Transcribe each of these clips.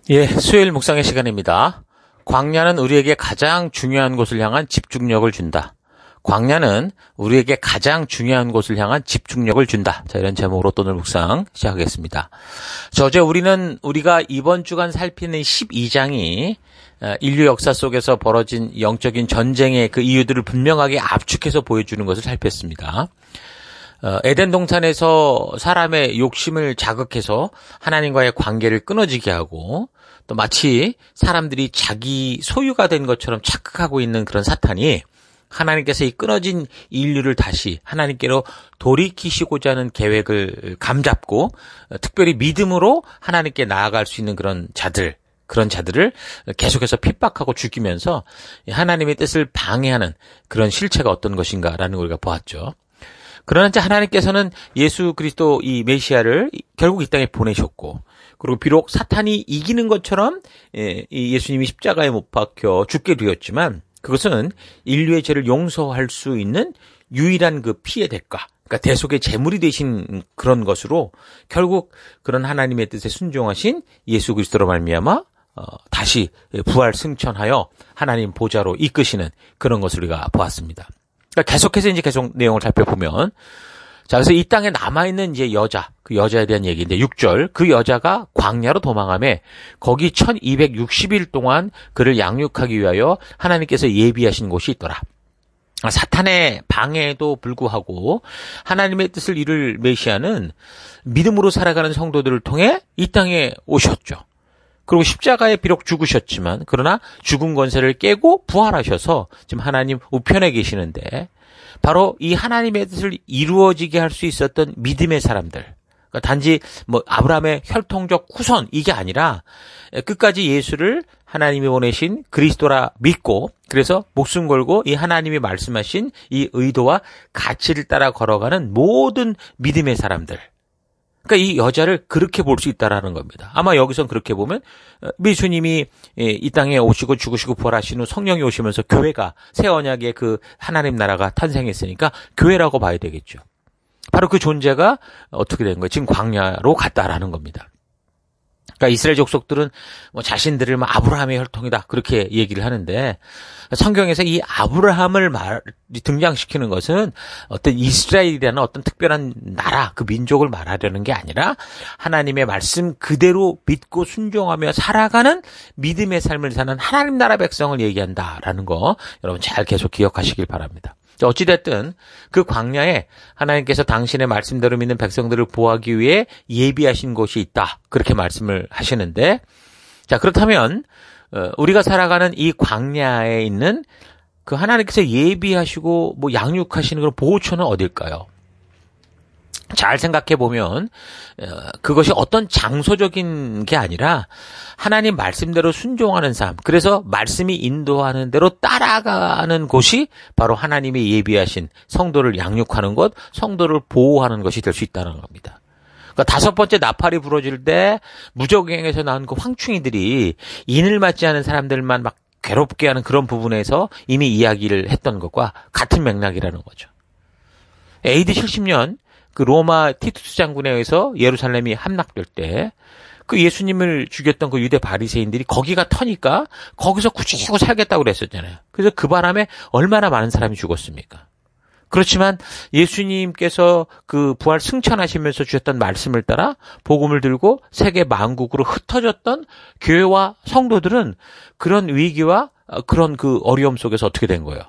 예, 수요일 묵상의 시간입니다. 광야는 우리에게 가장 중요한 곳을 향한 집중력을 준다. 광야는 우리에게 가장 중요한 곳을 향한 집중력을 준다. 자, 이런 제목으로 오늘 묵상 시작하겠습니다. 어제 우리가 이번 주간 살피는 12장이 인류 역사 속에서 벌어진 영적인 전쟁의 그 이유들을 분명하게 압축해서 보여주는 것을 살폈습니다. 에덴 동산에서 사람의 욕심을 자극해서 하나님과의 관계를 끊어지게 하고 또 마치 사람들이 자기 소유가 된 것처럼 착각하고 있는 그런 사탄이 하나님께서 이 끊어진 인류를 다시 하나님께로 돌이키시고자 하는 계획을 감잡고 특별히 믿음으로 하나님께 나아갈 수 있는 그런 자들을 계속해서 핍박하고 죽이면서 하나님의 뜻을 방해하는 그런 실체가 어떤 것인가라는 걸 우리가 보았죠. 그러나 이제 하나님께서는 예수 그리스도 이 메시아를 결국 이 땅에 보내셨고, 그리고 비록 사탄이 이기는 것처럼 이 예수님이 십자가에 못 박혀 죽게 되었지만 그것은 인류의 죄를 용서할 수 있는 유일한 그 피의 대가, 그러니까 대속의 제물이 되신 그런 것으로 결국 그런 하나님의 뜻에 순종하신 예수 그리스도로 말미암아 다시 부활 승천하여 하나님 보좌로 이끄시는 그런 것을 우리가 보았습니다. 그러니까 계속해서 계속 내용을 살펴보면, 자, 그래서 이 땅에 남아있는 그 여자에 대한 얘기인데, 6절, 그 여자가 광야로 도망하며 거기 1260일 동안 그를 양육하기 위하여 하나님께서 예비하신 곳이 있더라. 사탄의 방해에도 불구하고 하나님의 뜻을 이룰 메시아는 믿음으로 살아가는 성도들을 통해 이 땅에 오셨죠. 그리고 십자가에 비록 죽으셨지만 그러나 죽은 권세를 깨고 부활하셔서 지금 하나님 우편에 계시는데, 바로 이 하나님의 뜻을 이루어지게 할 수 있었던 믿음의 사람들, 그러니까 단지 아브라함의 혈통적 후손 이게 아니라 끝까지 예수를 하나님이 보내신 그리스도라 믿고, 그래서 목숨 걸고 이 하나님이 말씀하신 이 의도와 가치를 따라 걸어가는 모든 믿음의 사람들, 그러니까 이 여자를 그렇게 볼 수 있다라는 겁니다. 아마 여기선 그렇게 보면 예수님이 이 땅에 오시고 죽으시고 부활하신 후 성령이 오시면서 교회가 새 언약의 그 하나님 나라가 탄생했으니까 교회라고 봐야 되겠죠. 바로 그 존재가 어떻게 된 거예요? 지금 광야로 갔다라는 겁니다. 그러니까 이스라엘 족속들은 자신들을 아브라함의 혈통이다 그렇게 얘기를 하는데, 성경에서 이 아브라함을 등장시키는 것은 어떤 이스라엘이라는 어떤 특별한 나라, 그 민족을 말하려는 게 아니라 하나님의 말씀 그대로 믿고 순종하며 살아가는 믿음의 삶을 사는 하나님 나라 백성을 얘기한다라는 거 여러분 잘 계속 기억하시길 바랍니다. 어찌됐든 그 광야에 하나님께서 당신의 말씀대로 믿는 백성들을 보호하기 위해 예비하신 곳이 있다 그렇게 말씀을 하시는데, 자, 그렇다면 우리가 살아가는 이 광야에 있는 그 하나님께서 예비하시고 양육하시는 그런 보호처는 어딜까요? 잘 생각해 보면 그것이 어떤 장소적인 게 아니라 하나님 말씀대로 순종하는 삶, 그래서 말씀이 인도하는 대로 따라가는 곳이 바로 하나님이 예비하신 성도를 양육하는 것, 성도를 보호하는 것이 될 수 있다는 겁니다. 그러니까 다섯 번째 나팔이 부러질 때 무적행에서 나온 그 황충이들이 인을 맞지 않은 사람들만 막 괴롭게 하는 그런 부분에서 이미 이야기를 했던 것과 같은 맥락이라는 거죠. AD 70년 그 로마 티투스 장군에 의해서 예루살렘이 함락될 때 그 예수님을 죽였던 그 유대 바리새인들이 거기가 터니까 거기서 굳이고 살겠다고 그랬었잖아요. 그래서 그 바람에 얼마나 많은 사람이 죽었습니까? 그렇지만 예수님께서 그 부활 승천하시면서 주셨던 말씀을 따라 복음을 들고 세계 만국으로 흩어졌던 교회와 성도들은 그런 위기와 그런 그 어려움 속에서 어떻게 된 거예요?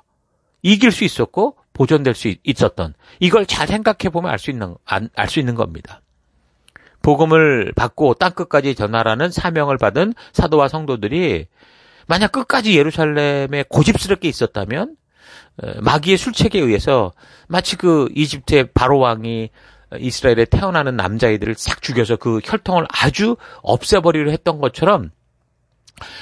이길 수 있었고 보존될 수 있었던, 이걸 잘 생각해 보면 알 수 있는 겁니다. 복음을 받고 땅끝까지 전하라는 사명을 받은 사도와 성도들이 만약 끝까지 예루살렘에 고집스럽게 있었다면 마귀의 술책에 의해서 마치 그 이집트의 바로 왕이 이스라엘에 태어나는 남자아이들을 싹 죽여서 그 혈통을 아주 없애버리려 했던 것처럼,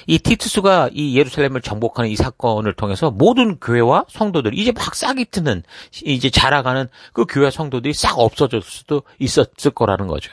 이 티투스가 이 예루살렘을 정복하는 이 사건을 통해서 모든 교회와 성도들, 이제 막 싹이 트는, 이제 자라가는 그 교회와 성도들이 싹 없어질 수도 있었을 거라는 거죠.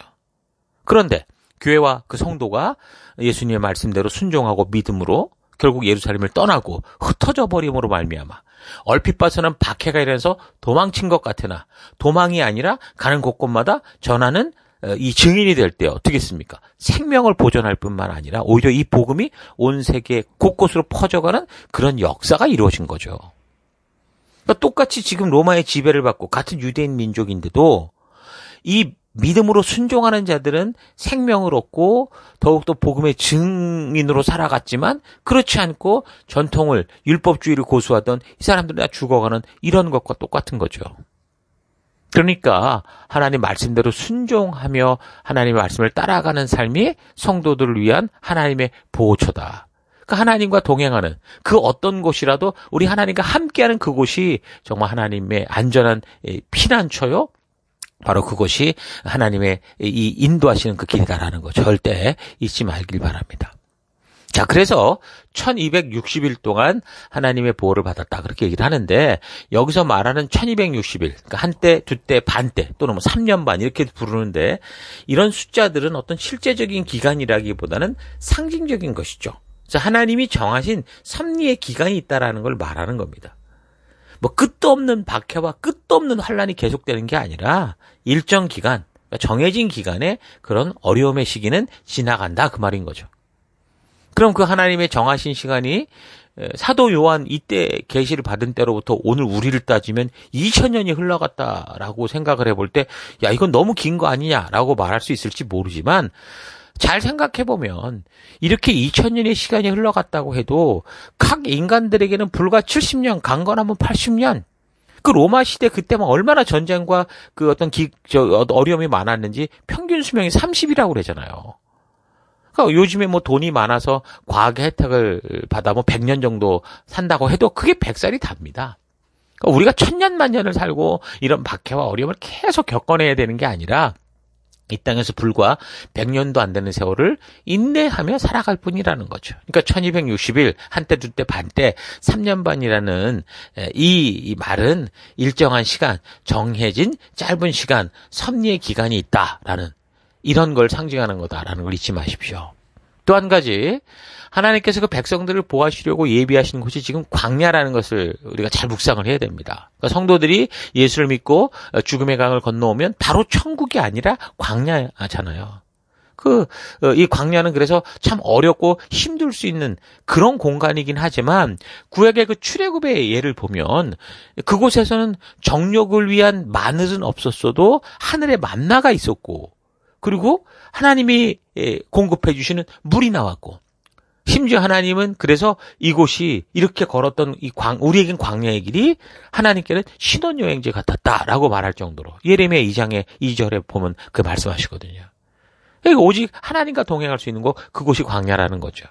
그런데 교회와 그 성도가 예수님의 말씀대로 순종하고 믿음으로 결국 예루살렘을 떠나고 흩어져 버림으로 말미암아 얼핏 봐서는 박해가 일어나서 도망친 것 같으나 도망이 아니라 가는 곳곳마다 전하는 이 증인이 될 때 어떻겠습니까? 생명을 보존할 뿐만 아니라 오히려 이 복음이 온 세계 곳곳으로 퍼져가는 그런 역사가 이루어진 거죠. 그러니까 똑같이 지금 로마의 지배를 받고 같은 유대인 민족인데도 이 믿음으로 순종하는 자들은 생명을 얻고 더욱더 복음의 증인으로 살아갔지만 그렇지 않고 전통을 율법주의를 고수하던 이 사람들은 다 죽어가는 이런 것과 똑같은 거죠. 그러니까 하나님 말씀대로 순종하며 하나님의 말씀을 따라가는 삶이 성도들을 위한 하나님의 보호처다. 그러니까 하나님과 동행하는 그 어떤 곳이라도 우리 하나님과 함께하는 그곳이 정말 하나님의 안전한 피난처요. 바로 그것이 하나님의 이 인도하시는 그 길이다라는 거 절대 잊지 말길 바랍니다. 자, 그래서 1260일 동안 하나님의 보호를 받았다. 그렇게 얘기를 하는데 여기서 말하는 1260일, 그러니까 한때, 두때, 반때 또는 뭐 3년 반 이렇게 부르는데 이런 숫자들은 어떤 실제적인 기간이라기보다는 상징적인 것이죠. 그래서 하나님이 정하신 섭리의 기간이 있다라는 걸 말하는 겁니다. 뭐 끝도 없는 박해와 끝도 없는 환란이 계속되는 게 아니라 일정 기간, 그러니까 정해진 기간에 그런 어려움의 시기는 지나간다 그 말인 거죠. 그럼 그 하나님의 정하신 시간이 사도 요한 이때 계시를 받은 때로부터 오늘 우리를 따지면 2000년이 흘러갔다라고 생각을 해볼 때 야 이건 너무 긴 거 아니냐라고 말할 수 있을지 모르지만 잘 생각해보면 이렇게 2000년의 시간이 흘러갔다고 해도 각 인간들에게는 불과 70년, 강건하면 80년. 그 로마 시대 그때만 얼마나 전쟁과 그 어떤 어려움이 많았는지 평균 수명이 30이라고 그러잖아요. 그러니까 요즘에 뭐 돈이 많아서 과학의 혜택을 받아 뭐 100년 정도 산다고 해도 그게 100살이 답니다. 그러니까 우리가 1000년 만년을 살고 이런 박해와 어려움을 계속 겪어내야 되는 게 아니라 이 땅에서 불과 100년도 안 되는 세월을 인내하며 살아갈 뿐이라는 거죠. 그러니까 1260일, 한때, 두때, 반때, 3년 반이라는 이 말은 일정한 시간, 정해진 짧은 시간, 섭리의 기간이 있다라는 이런 걸 상징하는 거다라는 걸 잊지 마십시오. 또 한 가지, 하나님께서 그 백성들을 보호하시려고 예비하신 곳이 지금 광야라는 것을 우리가 잘 묵상을 해야 됩니다. 그러니까 성도들이 예수를 믿고 죽음의 강을 건너오면 바로 천국이 아니라 광야잖아요. 이 광야는 그래서 참 어렵고 힘들 수 있는 그런 공간이긴 하지만 구약의 그 출애굽의 예를 보면 그곳에서는 정욕을 위한 마늘은 없었어도 하늘에 만나가 있었고 그리고 하나님이 공급해 주시는 물이 나왔고 심지어 하나님은 그래서 이곳이 이렇게 걸었던 우리에겐 광야의 길이 하나님께는 신혼여행지 같았다라고 말할 정도로 예레미야 2장의 2절에 보면 그 말씀하시거든요. 그러니까 오직 하나님과 동행할 수 있는 곳 그곳이 광야라는 거죠.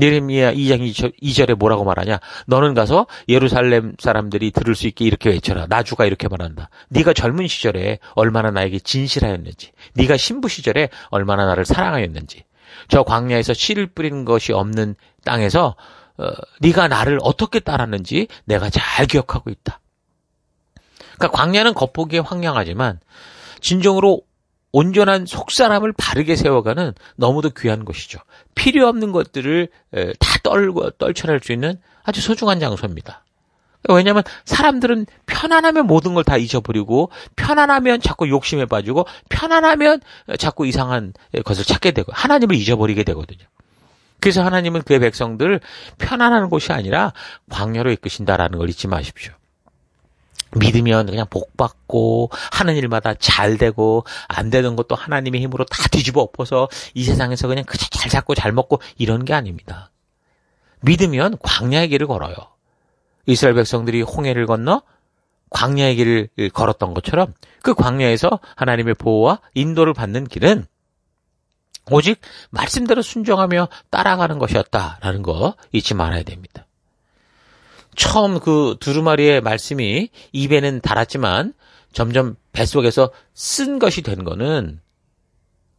예레미야 2장 2절에 뭐라고 말하냐? 너는 가서 예루살렘 사람들이 들을 수 있게 이렇게 외쳐라. 나주가 이렇게 말한다. 네가 젊은 시절에 얼마나 나에게 진실하였는지, 네가 신부 시절에 얼마나 나를 사랑하였는지, 저 광야에서 씨를 뿌리는 것이 없는 땅에서 네가 나를 어떻게 따랐는지 내가 잘 기억하고 있다. 그러니까 광야는 겉보기에 황량하지만 진정으로 온전한 속사람을 바르게 세워가는 너무도 귀한 곳이죠. 필요 없는 것들을 다 떨쳐낼 수 있는 아주 소중한 장소입니다. 왜냐하면 사람들은 편안하면 모든 걸 다 잊어버리고 편안하면 자꾸 욕심에 빠지고 편안하면 자꾸 이상한 것을 찾게 되고 하나님을 잊어버리게 되거든요. 그래서 하나님은 그의 백성들을 편안한 곳이 아니라 광야로 이끄신다라는 걸 잊지 마십시오. 믿으면 그냥 복 받고 하는 일마다 잘 되고 안 되는 것도 하나님의 힘으로 다 뒤집어 엎어서 이 세상에서 그냥 잘 잡고 잘 먹고 이런 게 아닙니다. 믿으면 광야의 길을 걸어요. 이스라엘 백성들이 홍해를 건너 광야의 길을 걸었던 것처럼 그 광야에서 하나님의 보호와 인도를 받는 길은 오직 말씀대로 순종하며 따라가는 것이었다라는 거 잊지 말아야 됩니다. 처음 그 두루마리의 말씀이 입에는 달았지만 점점 뱃속에서 쓴 것이 된 거는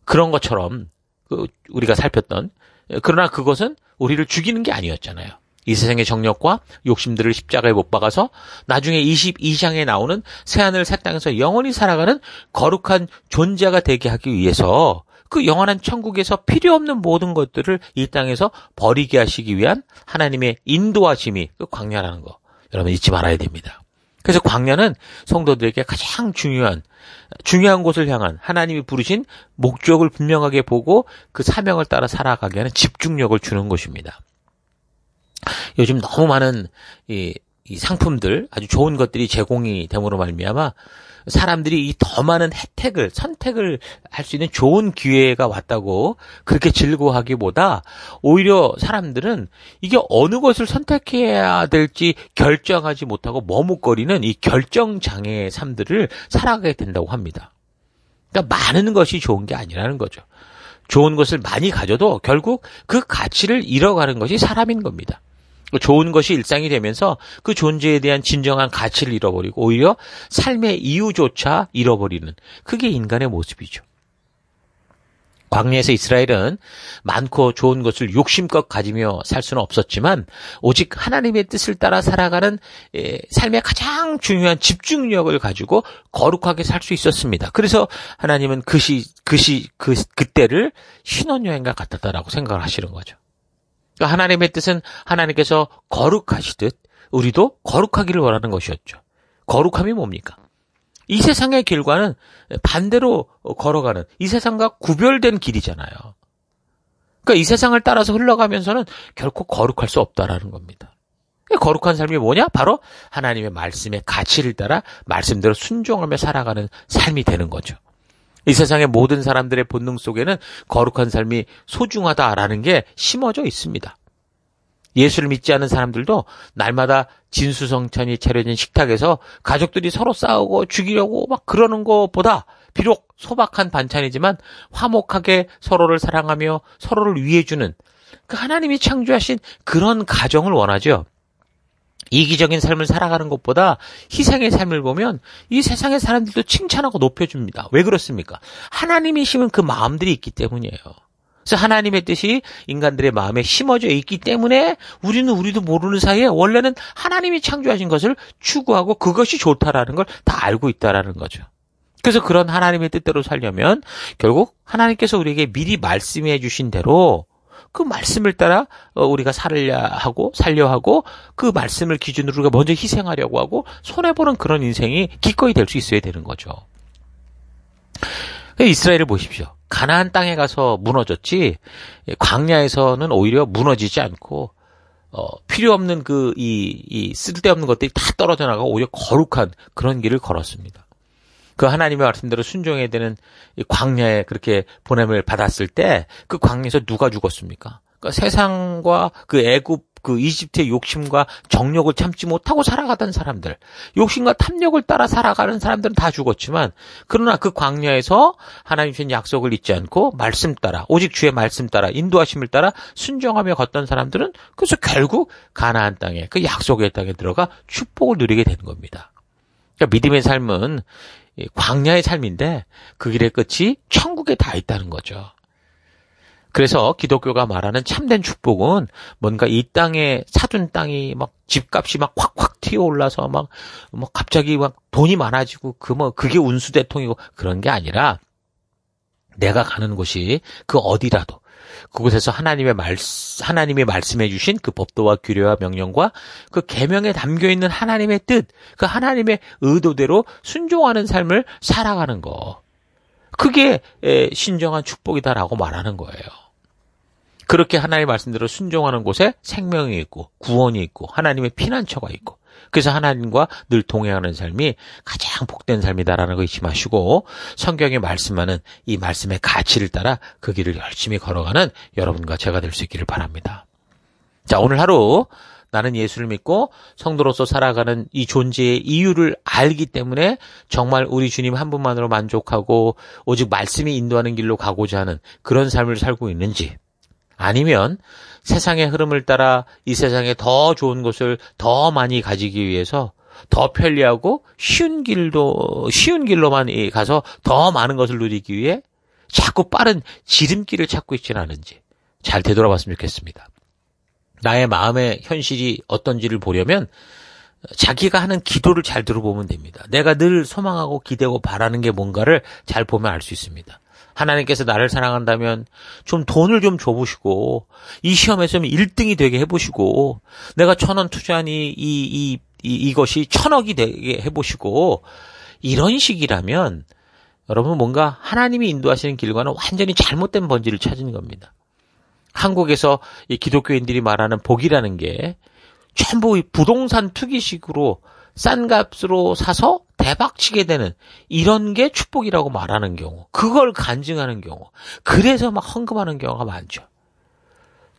그런 것처럼 우리가 살폈던 그러나 그것은 우리를 죽이는 게 아니었잖아요. 이 세상의 정욕과 욕심들을 십자가에 못 박아서 나중에 22장에 나오는 새하늘 새 땅에서 영원히 살아가는 거룩한 존재가 되게 하기 위해서 그 영원한 천국에서 필요 없는 모든 것들을 이 땅에서 버리게 하시기 위한 하나님의 인도하심이 그 광야라는 거 여러분 잊지 말아야 됩니다. 그래서 광야는 성도들에게 가장 중요한 곳을 향한 하나님이 부르신 목적을 분명하게 보고 그 사명을 따라 살아가게 하는 집중력을 주는 것입니다. 요즘 너무 많은 이 상품들, 아주 좋은 것들이 제공이 됨으로 말미암아 사람들이 이 더 많은 선택을 할 수 있는 좋은 기회가 왔다고 그렇게 즐거워하기보다 오히려 사람들은 이게 어느 것을 선택해야 될지 결정하지 못하고 머뭇거리는 이 결정장애의 삶들을 살아가게 된다고 합니다. 그러니까 많은 것이 좋은 게 아니라는 거죠. 좋은 것을 많이 가져도 결국 그 가치를 잃어가는 것이 사람인 겁니다. 좋은 것이 일상이 되면서 그 존재에 대한 진정한 가치를 잃어버리고 오히려 삶의 이유조차 잃어버리는 그게 인간의 모습이죠. 광야에서 이스라엘은 많고 좋은 것을 욕심껏 가지며 살 수는 없었지만 오직 하나님의 뜻을 따라 살아가는 삶의 가장 중요한 집중력을 가지고 거룩하게 살 수 있었습니다. 그래서 하나님은 그때를 신혼여행과 같았다라고 생각을 하시는 거죠. 하나님의 뜻은 하나님께서 거룩하시듯 우리도 거룩하기를 원하는 것이었죠. 거룩함이 뭡니까? 이 세상의 길과는 반대로 걸어가는 이 세상과 구별된 길이잖아요. 그러니까 이 세상을 따라서 흘러가면서는 결코 거룩할 수 없다라는 겁니다. 거룩한 삶이 뭐냐? 바로 하나님의 말씀의 가치를 따라 말씀대로 순종하며 살아가는 삶이 되는 거죠. 이 세상의 모든 사람들의 본능 속에는 거룩한 삶이 소중하다라는 게 심어져 있습니다. 예수를 믿지 않는 사람들도 날마다 진수성찬이 차려진 식탁에서 가족들이 서로 싸우고 죽이려고 막 그러는 것보다 비록 소박한 반찬이지만 화목하게 서로를 사랑하며 서로를 위해주는 그 하나님이 창조하신 그런 가정을 원하죠. 이기적인 삶을 살아가는 것보다 희생의 삶을 보면 이 세상의 사람들도 칭찬하고 높여줍니다. 왜 그렇습니까? 하나님이 심은 그 마음들이 있기 때문이에요. 그래서 하나님의 뜻이 인간들의 마음에 심어져 있기 때문에 우리도 모르는 사이에 원래는 하나님이 창조하신 것을 추구하고 그것이 좋다라는 걸 다 알고 있다라는 거죠. 그래서 그런 하나님의 뜻대로 살려면 결국 하나님께서 우리에게 미리 말씀해 주신 대로 그 말씀을 따라 우리가 살려 하고 그 말씀을 기준으로 우리가 먼저 희생하려고 하고 손해보는 그런 인생이 기꺼이 될 수 있어야 되는 거죠. 이스라엘을 보십시오. 가나안 땅에 가서 무너졌지 광야에서는 오히려 무너지지 않고 필요 없는 이 쓸데없는 것들이 다 떨어져 나가고 오히려 거룩한 그런 길을 걸었습니다. 그 하나님의 말씀대로 순종해야 되는 이 광야에 그렇게 보냄을 받았을 때 그 광야에서 누가 죽었습니까? 그러니까 세상과 그 애굽 그 이집트의 욕심과 정욕을 참지 못하고 살아가던 사람들, 욕심과 탐욕을 따라 살아가는 사람들은 다 죽었지만 그러나 그 광야에서 하나님 주신 약속을 잊지 않고 말씀 따라 오직 주의 말씀 따라 인도하심을 따라 순종하며 걷던 사람들은 그래서 결국 가나안 땅에 그 약속의 땅에 들어가 축복을 누리게 되는 겁니다. 그러니까 믿음의 삶은 광야의 삶인데 그 길의 끝이 천국에 다 있다는 거죠. 그래서 기독교가 말하는 참된 축복은 뭔가 이 땅에 사둔 땅이 막 집값이 막 확확 튀어올라서 막 갑자기 막 돈이 많아지고 그게 운수대통이고 그런 게 아니라 내가 가는 곳이 그 어디라도 그곳에서 하나님이 말씀해 주신 그 법도와 규례와 명령과 그 계명에 담겨 있는 하나님의 뜻, 그 하나님의 의도대로 순종하는 삶을 살아가는 거. 그게 신정한 축복이다라고 말하는 거예요. 그렇게 하나님의 말씀대로 순종하는 곳에 생명이 있고 구원이 있고 하나님의 피난처가 있고 그래서 하나님과 늘 동행하는 삶이 가장 복된 삶이다라는 거 잊지 마시고 성경에 말씀하는 이 말씀의 가치를 따라 그 길을 열심히 걸어가는 여러분과 제가 될 수 있기를 바랍니다. 자, 오늘 하루 나는 예수를 믿고 성도로서 살아가는 이 존재의 이유를 알기 때문에 정말 우리 주님 한 분만으로 만족하고 오직 말씀이 인도하는 길로 가고자 하는 그런 삶을 살고 있는지 아니면 세상의 흐름을 따라 이 세상에 더 좋은 것을 더 많이 가지기 위해서 더 편리하고 쉬운 길로만 가서 더 많은 것을 누리기 위해 자꾸 빠른 지름길을 찾고 있지는 않은지 잘 되돌아봤으면 좋겠습니다. 나의 마음의 현실이 어떤지를 보려면 자기가 하는 기도를 잘 들어보면 됩니다. 내가 늘 소망하고 기대고 바라는 게 뭔가를 잘 보면 알 수 있습니다. 하나님께서 나를 사랑한다면 좀 돈을 좀 줘보시고 이 시험에서 좀 1등이 되게 해보시고 내가 1,000원 투자한 이 이것이 1000억이 되게 해보시고, 이런 식이라면 여러분 뭔가 하나님이 인도하시는 길과는 완전히 잘못된 번지를 찾은 겁니다. 한국에서 이 기독교인들이 말하는 복이라는 게 전부 부동산 투기식으로 싼 값으로 사서 대박 치게 되는 이런 게 축복이라고 말하는 경우, 그걸 간증하는 경우, 그래서 막 헌금하는 경우가 많죠.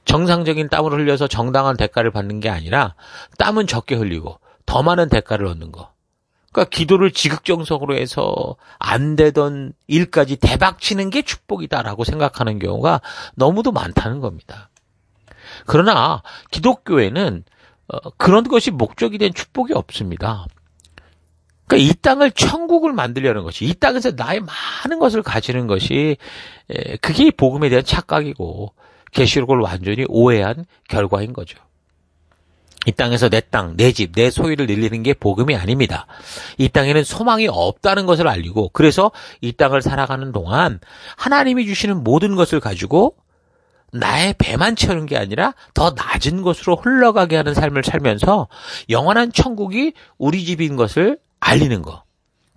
정상적인 땀을 흘려서 정당한 대가를 받는 게 아니라 땀은 적게 흘리고 더 많은 대가를 얻는 거. 그러니까 기도를 지극정성으로 해서 안 되던 일까지 대박 치는 게 축복이다라고 생각하는 경우가 너무도 많다는 겁니다. 그러나 기독교에는 그런 것이 목적이 된 축복이 없습니다. 그러니까 이 땅을 천국을 만들려는 것이, 이 땅에서 나의 많은 것을 가지는 것이, 그게 복음에 대한 착각이고 계시록을 완전히 오해한 결과인 거죠. 이 땅에서 내 땅, 내 집, 내 소유를 늘리는 게 복음이 아닙니다. 이 땅에는 소망이 없다는 것을 알리고, 그래서 이 땅을 살아가는 동안 하나님이 주시는 모든 것을 가지고 나의 배만 채우는 게 아니라 더 낮은 곳으로 흘러가게 하는 삶을 살면서 영원한 천국이 우리 집인 것을 알리는 거.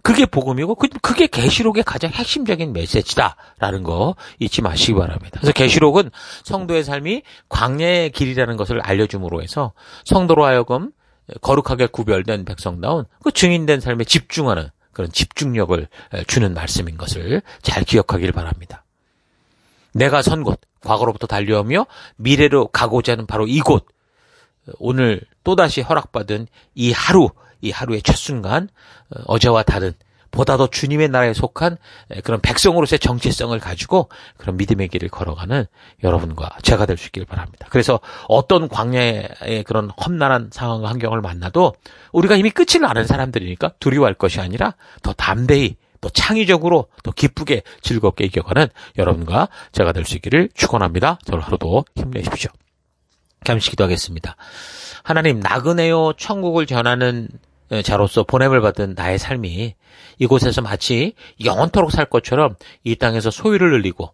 그게 복음이고 그게 계시록의 가장 핵심적인 메시지다라는 거 잊지 마시기 바랍니다. 그래서 계시록은 성도의 삶이 광야의 길이라는 것을 알려줌으로 해서 성도로 하여금 거룩하게 구별된 백성다운 그 증인된 삶에 집중하는 그런 집중력을 주는 말씀인 것을 잘 기억하길 바랍니다. 내가 선 곳, 과거로부터 달려오며 미래로 가고자 하는 바로 이곳, 오늘 또다시 허락받은 이 하루의 첫 순간, 어제와 다른 보다 더 주님의 나라에 속한 그런 백성으로서의 정체성을 가지고 그런 믿음의 길을 걸어가는 여러분과 제가 될 수 있길 바랍니다. 그래서 어떤 광야의 그런 험난한 상황과 환경을 만나도 우리가 이미 끝을 아는 사람들이니까 두려워할 것이 아니라 더 담대히, 또 창의적으로, 또 기쁘게 즐겁게 이겨가는 여러분과 제가 될 수 있기를 축원합니다. 오늘 하루도 힘내십시오. 잠시 기도하겠습니다. 하나님, 나그네요 천국을 전하는 자로서 보냄을 받은 나의 삶이 이곳에서 마치 영원토록 살 것처럼 이 땅에서 소유를 늘리고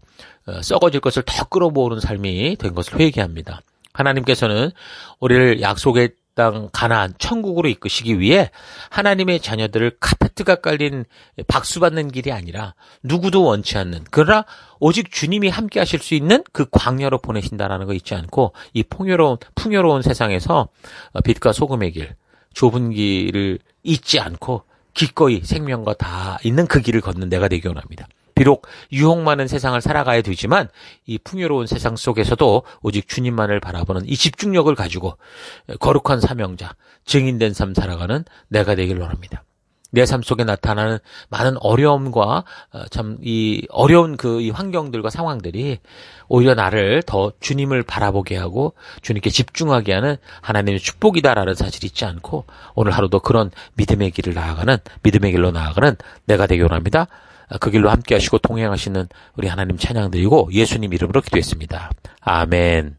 썩어질 것을 더 끌어모으는 삶이 된 것을 회개합니다. 하나님께서는 우리를 약속의 땅 가나안 천국으로 이끄시기 위해 하나님의 자녀들을 카페트가 깔린 박수 받는 길이 아니라 누구도 원치 않는, 그러나 오직 주님이 함께 하실 수 있는 그 광야로 보내신다라는 거 잊지 않고 이 풍요로운 세상에서 빛과 소금의 길, 좁은 길을 잊지 않고 기꺼이 생명과 다 있는 그 길을 걷는 내가 되기 원합니다. 비록 유혹 많은 세상을 살아가야 되지만 이 풍요로운 세상 속에서도 오직 주님만을 바라보는 이 집중력을 가지고 거룩한 사명자, 증인된 삶 살아가는 내가 되길 원합니다. 내 삶 속에 나타나는 많은 어려움과 참 이 어려운 이 환경들과 상황들이 오히려 나를 더 주님을 바라보게 하고 주님께 집중하게 하는 하나님의 축복이다라는 사실을 잊지 않고 오늘 하루도 그런 믿음의 길로 나아가는 내가 되기 원합니다. 그 길로 함께 하시고 동행하시는 우리 하나님 찬양드리고 예수님 이름으로 기도했습니다. 아멘.